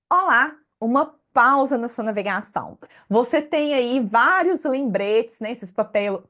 Olá, uma pausa na sua navegação. Você tem aí vários lembretes, né? Esses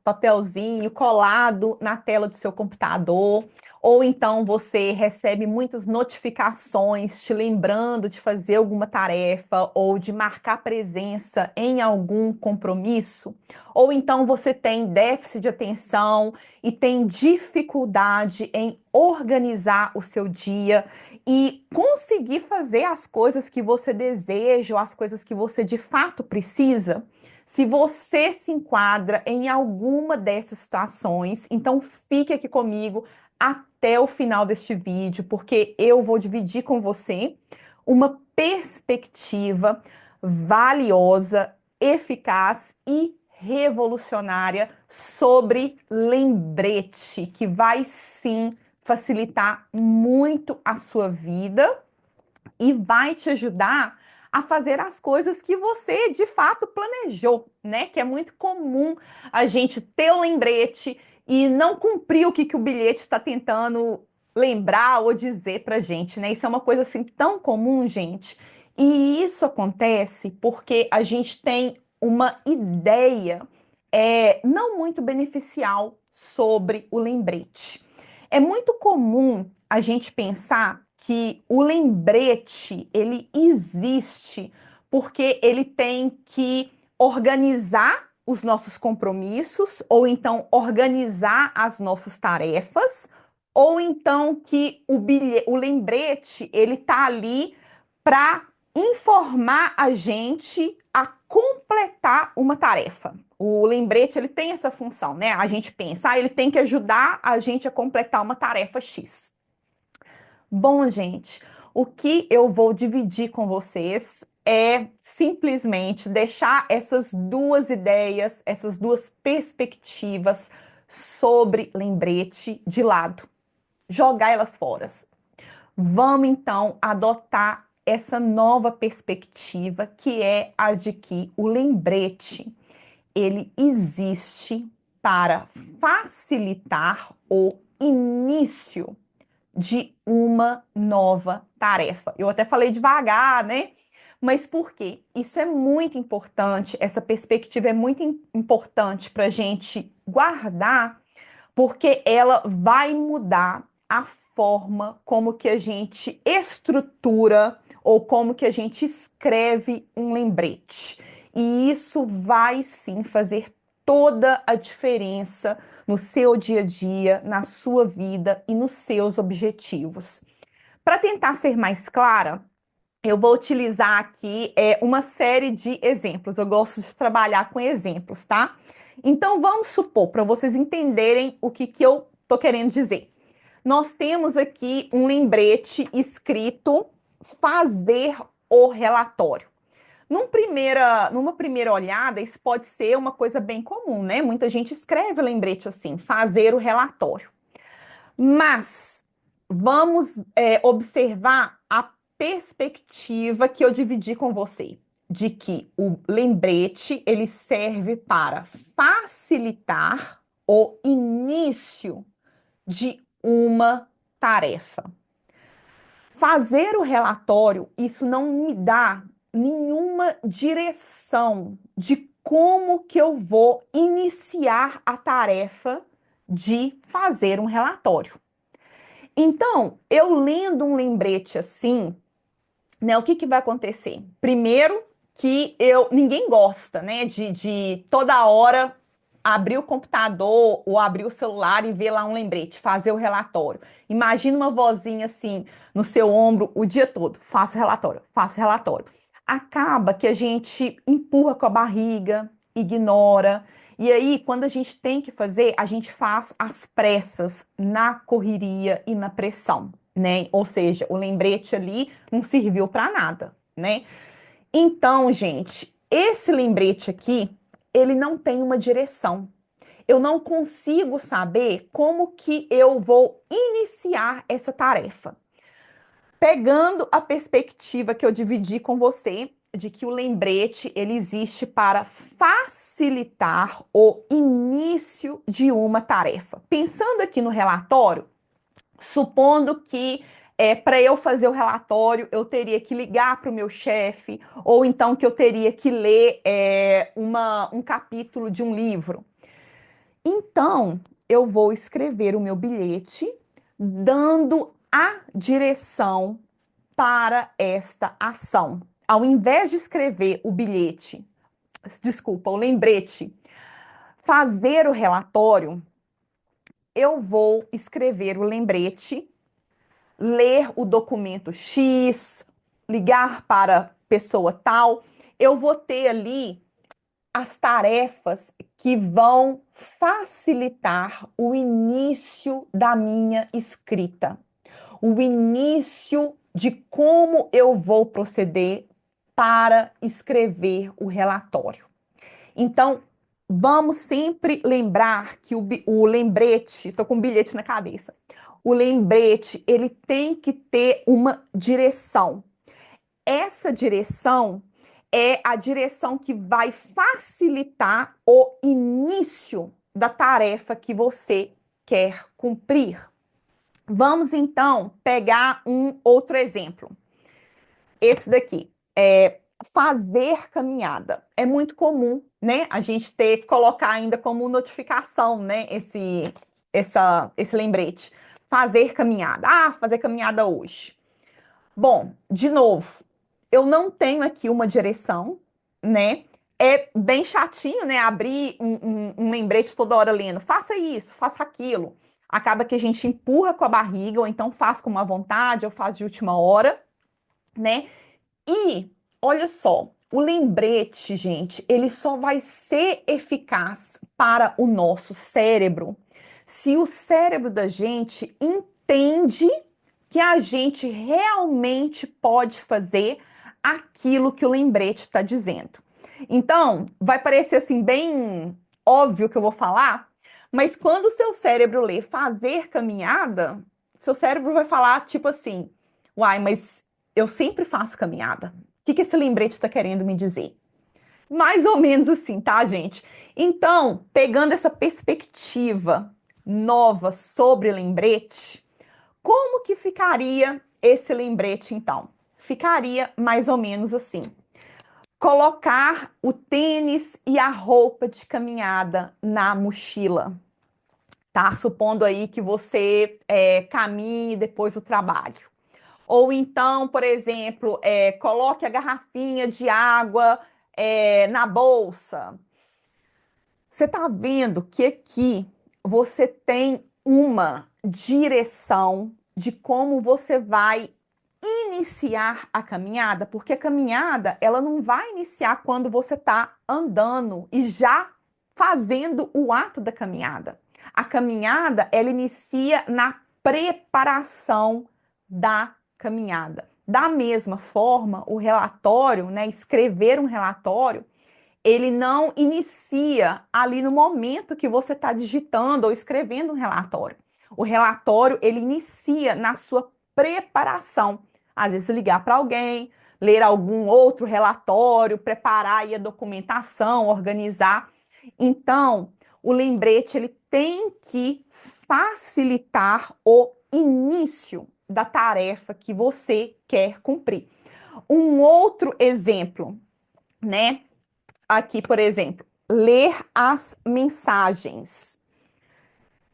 papelzinho colado na tela do seu computador, ou então você recebe muitas notificações te lembrando de fazer alguma tarefa ou de marcar presença em algum compromisso, ou então você tem déficit de atenção e tem dificuldade em organizar o seu dia e conseguir fazer as coisas que você deseja, ou as coisas que você de fato precisa. Se você se enquadra em alguma dessas situações, então fique aqui comigo até o final deste vídeo, porque eu vou dividir com você uma perspectiva valiosa, eficaz e revolucionária sobre lembrete, que vai sim facilitar muito a sua vida e vai te ajudar a fazer as coisas que você de fato planejou, né? Que é muito comum a gente ter o lembrete e não cumprir o que o bilhete está tentando lembrar ou dizer pra gente, né? Isso é uma coisa assim tão comum, gente. E isso acontece porque a gente tem uma ideia não muito beneficial sobre o lembrete. É muito comum a gente pensar que o lembrete ele existe porque ele tem que organizar os nossos compromissos, ou então organizar as nossas tarefas, ou então que o lembrete ele tá ali para informar a gente a completar uma tarefa. O lembrete ele tem essa função, né? A gente pensa, ele tem que ajudar a gente a completar uma tarefa X. Bom, gente, o que eu vou dividir com vocês é simplesmente deixar essas duas ideias, essas duas perspectivas sobre lembrete de lado, jogar elas fora. Vamos então adotar essa nova perspectiva que é a de que o lembrete ele existe para facilitar o início de uma nova tarefa. Eu até falei devagar, né? Mas por quê? Isso é muito importante, essa perspectiva é muito importante para a gente guardar, porque ela vai mudar a forma como que a gente estrutura ou como que a gente escreve um lembrete. E isso vai sim fazer toda a diferença no seu dia a dia, na sua vida e nos seus objetivos. Para tentar ser mais clara, eu vou utilizar aqui uma série de exemplos. Eu gosto de trabalhar com exemplos, tá? Então vamos supor, para vocês entenderem o que eu tô querendo dizer. Nós temos aqui um lembrete escrito fazer o relatório. Numa primeira olhada, isso pode ser uma coisa bem comum, né? Muita gente escreve lembrete assim, fazer o relatório. Mas vamos observar a perspectiva que eu dividi com você, de que o lembrete ele serve para facilitar o início de uma tarefa. Fazer o relatório, isso não me dá nenhuma direção de como que eu vou iniciar a tarefa de fazer um relatório. Então, eu lendo um lembrete assim, né, o que vai acontecer? Primeiro, que ninguém gosta, né, de toda hora abrir o computador ou abrir o celular e ver lá um lembrete, fazer o relatório. Imagina uma vozinha assim no seu ombro o dia todo, faço relatório, faço relatório. Acaba que a gente empurra com a barriga, ignora. E aí, quando a gente tem que fazer, a gente faz às pressas, na correria e na pressão, né? Ou seja, o lembrete ali não serviu para nada, né? Então, gente, esse lembrete aqui, ele não tem uma direção. Eu não consigo saber como que eu vou iniciar essa tarefa. Pegando a perspectiva que eu dividi com você, de que o lembrete ele existe para facilitar o início de uma tarefa. Pensando aqui no relatório, supondo que Para eu fazer o relatório, eu teria que ligar para o meu chefe, ou então que eu teria que ler um capítulo de um livro. Então, eu vou escrever o meu bilhete dando a direção para esta ação. Ao invés de escrever o bilhete, desculpa, o lembrete, fazer o relatório, eu vou escrever o lembrete, ler o documento X, ligar para pessoa tal. Eu vou ter ali as tarefas que vão facilitar o início da minha escrita, o início de como eu vou proceder para escrever o relatório. Então, vamos sempre lembrar que o lembrete, estou com um bilhete na cabeça, o lembrete, ele tem que ter uma direção. Essa direção é a direção que vai facilitar o início da tarefa que você quer cumprir. Vamos então pegar um outro exemplo. Esse daqui é fazer caminhada. É muito comum, né? A gente ter que colocar ainda como notificação, né? Esse lembrete. Fazer caminhada. Ah, fazer caminhada hoje. Bom, de novo, eu não tenho aqui uma direção, né? É bem chatinho, né? Abrir um lembrete toda hora lendo. Faça isso, faça aquilo. Acaba que a gente empurra com a barriga, ou então faz com uma vontade, ou faz de última hora, né? E olha só, o lembrete, gente, ele só vai ser eficaz para o nosso cérebro se o cérebro da gente entende que a gente realmente pode fazer aquilo que o lembrete está dizendo. Então, vai parecer assim bem óbvio que eu vou falar, mas quando o seu cérebro lê fazer caminhada, seu cérebro vai falar tipo assim: uai, mas eu sempre faço caminhada. O que esse lembrete está querendo me dizer? Mais ou menos assim, tá, gente? Então, pegando essa perspectiva nova sobre lembrete, como que ficaria esse lembrete, então? Ficaria mais ou menos assim: colocar o tênis e a roupa de caminhada na mochila, tá? Supondo aí que você caminhe depois do trabalho. Ou então, por exemplo, coloque a garrafinha de água na bolsa. Você está vendo que aqui você tem uma direção de como você vai iniciar a caminhada, porque a caminhada ela não vai iniciar quando você está andando e já fazendo o ato da caminhada. A caminhada ela inicia na preparação da caminhada. Da mesma forma, o relatório, né, escrever um relatório, ele não inicia ali no momento que você está digitando ou escrevendo um relatório. O relatório, ele inicia na sua preparação. Às vezes, ligar para alguém, ler algum outro relatório, preparar aí a documentação, organizar. Então, o lembrete, ele tem que facilitar o início da tarefa que você quer cumprir. Um outro exemplo, né? Aqui, por exemplo, ler as mensagens.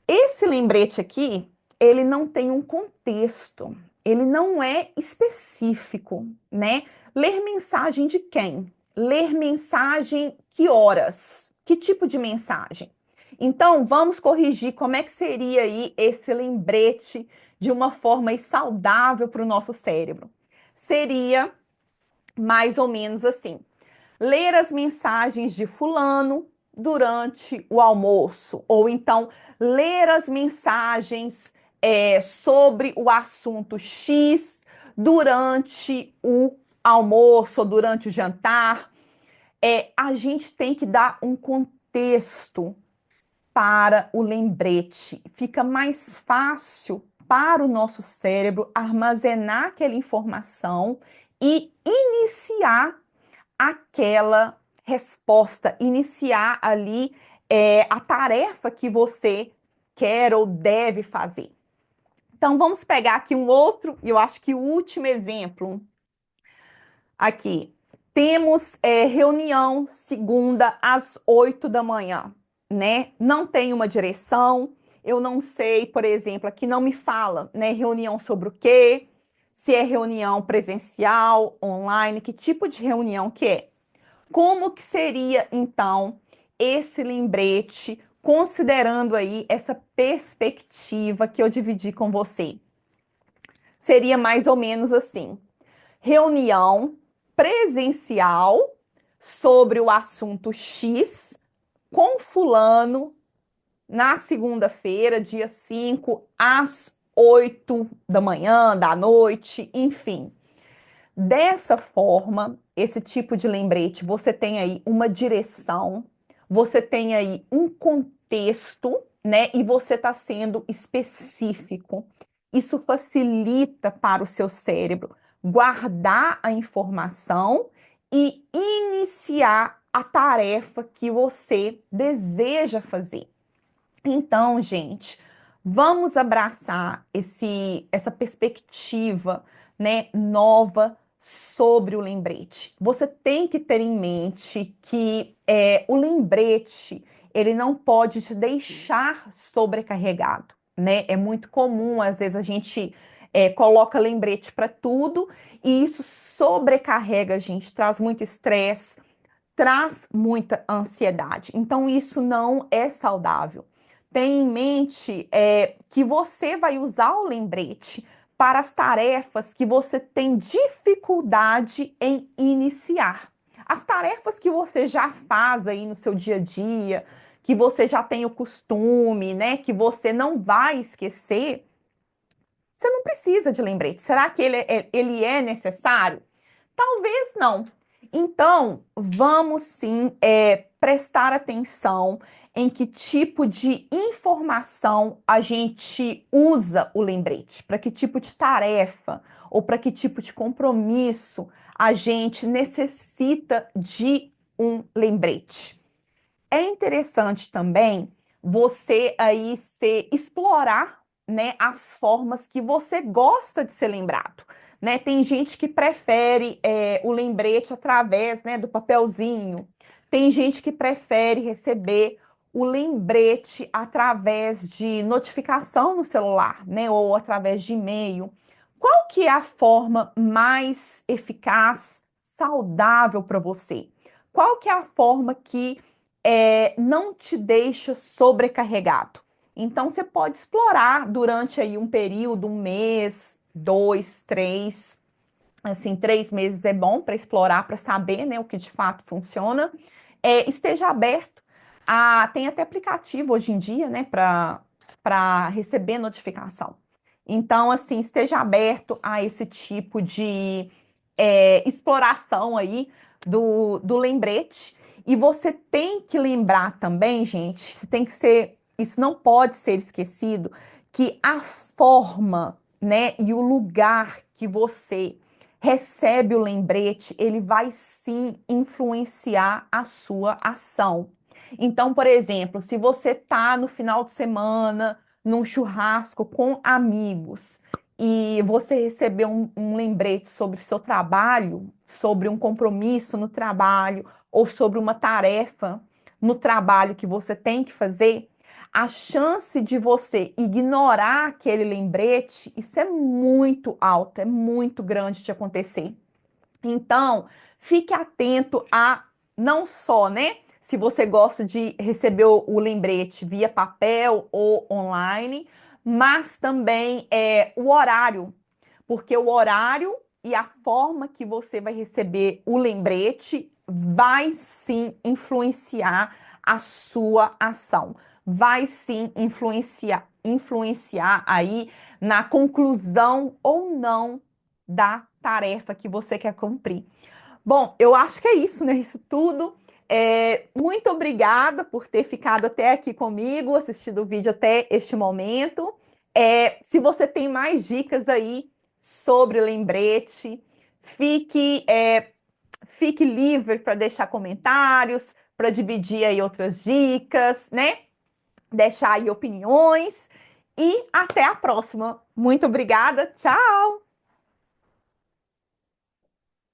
Esse lembrete aqui, ele não tem um contexto, ele não é específico, né? Ler mensagem de quem? Ler mensagem que horas? Que tipo de mensagem? Então, vamos corrigir como é que seria aí esse lembrete de uma forma saudável para o nosso cérebro. Seria mais ou menos assim: ler as mensagens de fulano durante o almoço, ou então ler as mensagens sobre o assunto X durante o almoço ou durante o jantar. A gente tem que dar um contexto para o lembrete. Fica mais fácil para o nosso cérebro armazenar aquela informação e iniciar aquela resposta, iniciar ali a tarefa que você quer ou deve fazer. Então, vamos pegar aqui um outro, e eu acho que o último exemplo. Aqui, temos reunião segunda às 8 da manhã, né? Não tem uma direção, eu não sei, por exemplo, aqui não me fala, né? Reunião sobre o quê? Se é reunião presencial, online, que tipo de reunião que é? Como que seria, então, esse lembrete, considerando aí essa perspectiva que eu dividi com você? Seria mais ou menos assim: reunião presencial sobre o assunto X com fulano na segunda-feira, dia 5, às 8 da manhã, da noite, enfim. Dessa forma, esse tipo de lembrete, você tem aí uma direção, você tem aí um contexto, né? E você está sendo específico. Isso facilita para o seu cérebro guardar a informação e iniciar a tarefa que você deseja fazer. Então, gente, vamos abraçar essa perspectiva, né, nova sobre o lembrete. Você tem que ter em mente que o lembrete ele não pode te deixar sobrecarregado, né? É muito comum, às vezes, a gente coloca lembrete para tudo e isso sobrecarrega a gente, traz muito estresse, traz muita ansiedade. Então, isso não é saudável. Tenha em mente que você vai usar o lembrete para as tarefas que você tem dificuldade em iniciar. As tarefas que você já faz aí no seu dia a dia, que você já tem o costume, né? Que você não vai esquecer, você não precisa de lembrete. Será que ele é necessário? Talvez não. Então, vamos sim prestar atenção em que tipo de informação a gente usa o lembrete, para que tipo de tarefa ou para que tipo de compromisso a gente necessita de um lembrete. É interessante também você aí explorar, né, as formas que você gosta de ser lembrado, né? Tem gente que prefere o lembrete através, né, do papelzinho. Tem gente que prefere receber o lembrete através de notificação no celular, né, ou através de e-mail. Qual que é a forma mais eficaz, saudável para você? Qual que é a forma que não te deixa sobrecarregado? Então, você pode explorar durante aí um período, um mês, dois, três, assim, 3 meses é bom para explorar, para saber, né, o que de fato funciona. Esteja aberto tem até aplicativo hoje em dia, né, para receber notificação. Então, assim, esteja aberto a esse tipo de exploração aí do lembrete. E você tem que lembrar também, gente, tem que ser, isso não pode ser esquecido, que a forma, né, e o lugar que você recebe o lembrete, ele vai sim influenciar a sua ação. Então, por exemplo, se você está no final de semana, num churrasco com amigos, e você recebeu um lembrete sobre seu trabalho, sobre um compromisso no trabalho, ou sobre uma tarefa no trabalho que você tem que fazer, a chance de você ignorar aquele lembrete, isso é muito alta, é muito grande de acontecer. Então, fique atento a não só, né? Se você gosta de receber o lembrete via papel ou online, mas também o horário, porque o horário e a forma que você vai receber o lembrete vai sim influenciar a sua ação, vai sim influenciar aí na conclusão ou não da tarefa que você quer cumprir. Bom, eu acho que é isso, né? Isso tudo. Muito obrigada por ter ficado até aqui comigo, assistido o vídeo até este momento. Se você tem mais dicas aí sobre lembrete, fique livre para deixar comentários, para dividir aí outras dicas, né? Deixar aí opiniões. e até a próxima. Muito obrigada, tchau!